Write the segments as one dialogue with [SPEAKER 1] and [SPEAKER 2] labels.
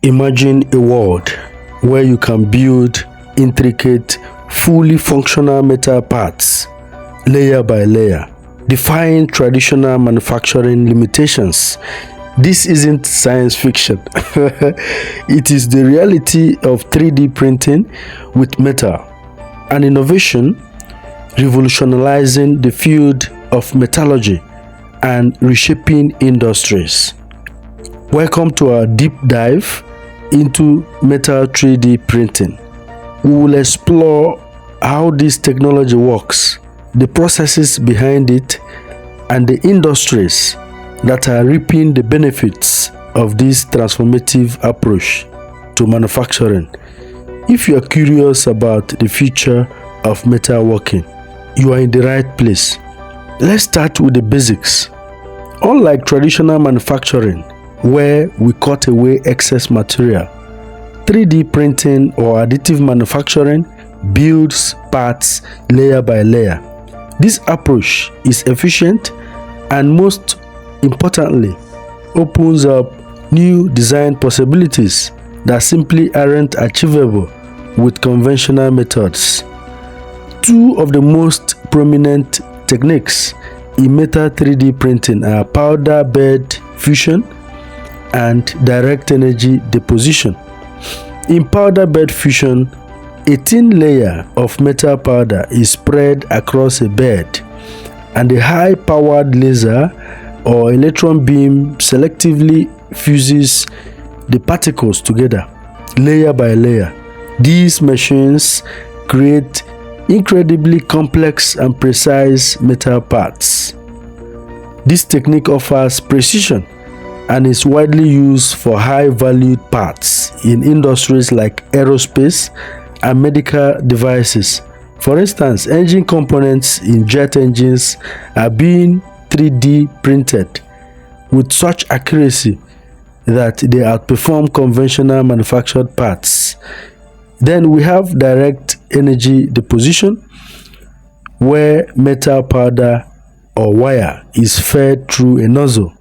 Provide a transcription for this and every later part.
[SPEAKER 1] Imagine a world where you can build intricate, fully functional metal parts layer by layer, defying traditional manufacturing limitations. This isn't science fiction. It is the reality of 3D printing with metal, an innovation revolutionizing the field of metallurgy and reshaping industries. Welcome to our deep dive into metal 3D printing. We will explore how this technology works, the processes behind it, and the industries that are reaping the benefits of this transformative approach to manufacturing. If you are curious about the future of metalworking, you are in the right place. Let's start with the basics. Unlike traditional manufacturing, where we cut away excess material, 3D printing or additive manufacturing builds parts layer by layer. This approach is efficient and, most importantly, opens up new design possibilities that simply aren't achievable with conventional methods. Two of the most prominent techniques in metal 3D printing are powder bed fusion and direct energy deposition. In powder bed fusion, a thin layer of metal powder is spread across a bed, and a high-powered laser or electron beam selectively fuses the particles together, layer by layer. These machines create incredibly complex and precise metal parts. This technique offers precision and is widely used for high-valued parts in industries like aerospace and medical devices. For instance, engine components in jet engines are being 3D printed with such accuracy that they outperform conventional manufactured parts. Then we have direct energy deposition, where metal powder or wire is fed through a nozzle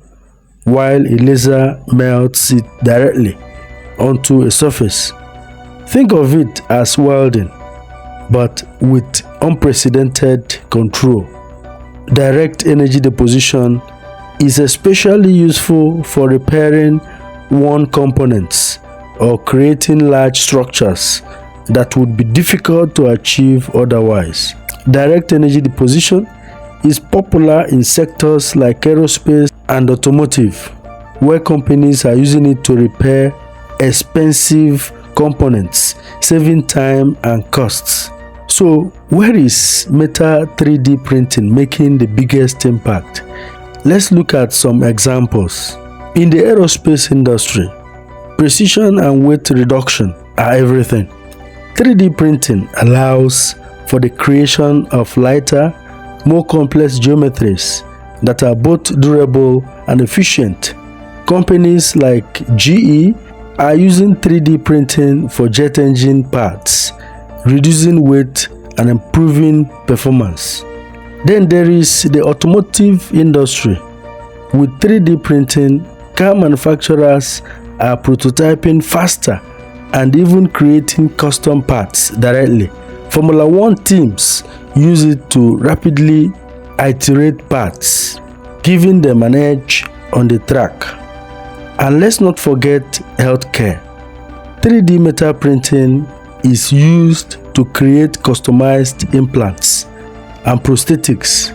[SPEAKER 1] while a laser melts it directly onto a surface. Think of it as welding, but with unprecedented control. Direct energy deposition is especially useful for repairing worn components or creating large structures that would be difficult to achieve otherwise. Direct energy deposition is popular in sectors like aerospace and automotive, where companies are using it to repair expensive components, saving time and costs. So, where is metal 3D printing making the biggest impact? Let's look at some examples. In the aerospace industry, precision and weight reduction are everything. 3D printing allows for the creation of lighter, more complex geometries that are both durable and efficient. Companies like GE are using 3D printing for jet engine parts, reducing weight and improving performance. Then there is the automotive industry. With 3D printing, car manufacturers are prototyping faster and even creating custom parts directly. Formula One teams use it to rapidly iterate parts, giving them an edge on the track. And let's not forget healthcare. 3D metal printing is used to create customized implants and prosthetics,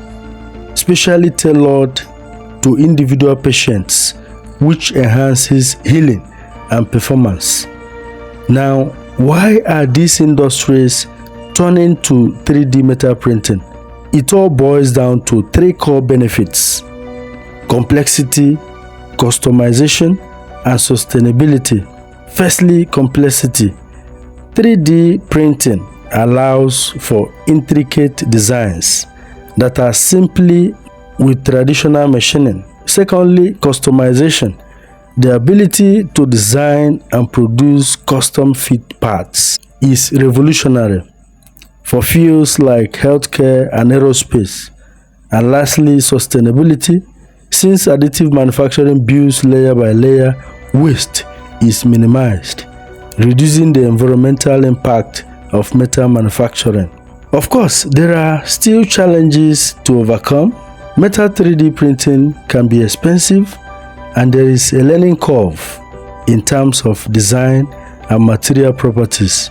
[SPEAKER 1] specially tailored to individual patients, which enhances healing and performance. Now, why are these industries turning to 3D metal printing? It all boils down to three core benefits: complexity, customization, and sustainability. Firstly, complexity. 3D printing allows for intricate designs that are simply with traditional machining. Secondly, customization. The ability to design and produce custom fit parts is revolutionary for fields like healthcare and aerospace. And lastly, sustainability. Since additive manufacturing builds layer by layer, waste is minimized, reducing the environmental impact of metal manufacturing. Of course, there are still challenges to overcome. Metal 3D printing can be expensive, and there is a learning curve in terms of design and material properties.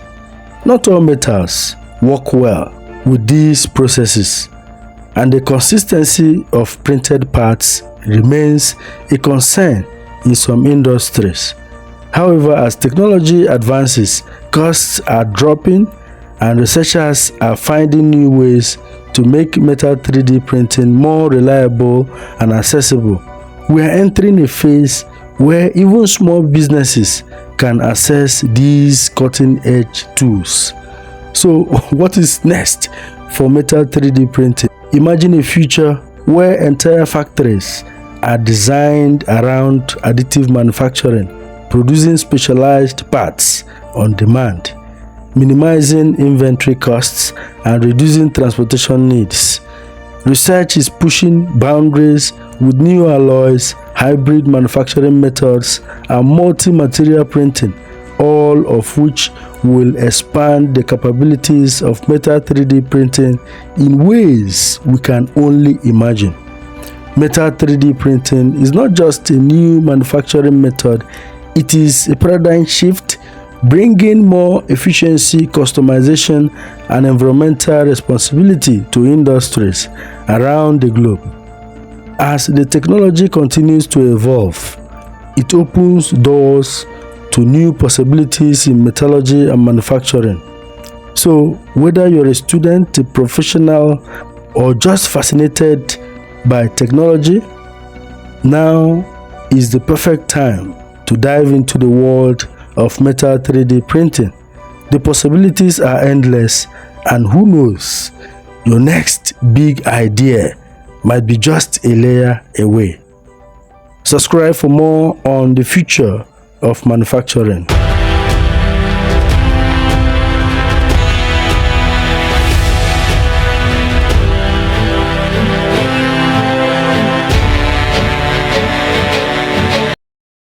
[SPEAKER 1] Not all metals work well with these processes, and the consistency of printed parts remains a concern in some industries. However, as technology advances, costs are dropping and researchers are finding new ways to make metal 3D printing more reliable and accessible. We are entering a phase where even small businesses can access these cutting-edge tools. So, what is next for metal 3D printing? Imagine a future where entire factories are designed around additive manufacturing, producing specialized parts on demand, minimizing inventory costs and reducing transportation needs. Research is pushing boundaries with new alloys, hybrid manufacturing methods, and multi-material printing, all of which will expand the capabilities of metal 3D printing in ways we can only imagine. Metal 3D printing is not just a new manufacturing method, it is a paradigm shift, bringing more efficiency, customization, and environmental responsibility to industries around the globe. As the technology continues to evolve, it opens doors to new possibilities in metallurgy and manufacturing. So, whether you're a student, a professional, or just fascinated by technology, now is the perfect time to dive into the world of metal 3D printing. The possibilities are endless, and who knows, your next big idea might be just a layer away. Subscribe for more on the future of manufacturing.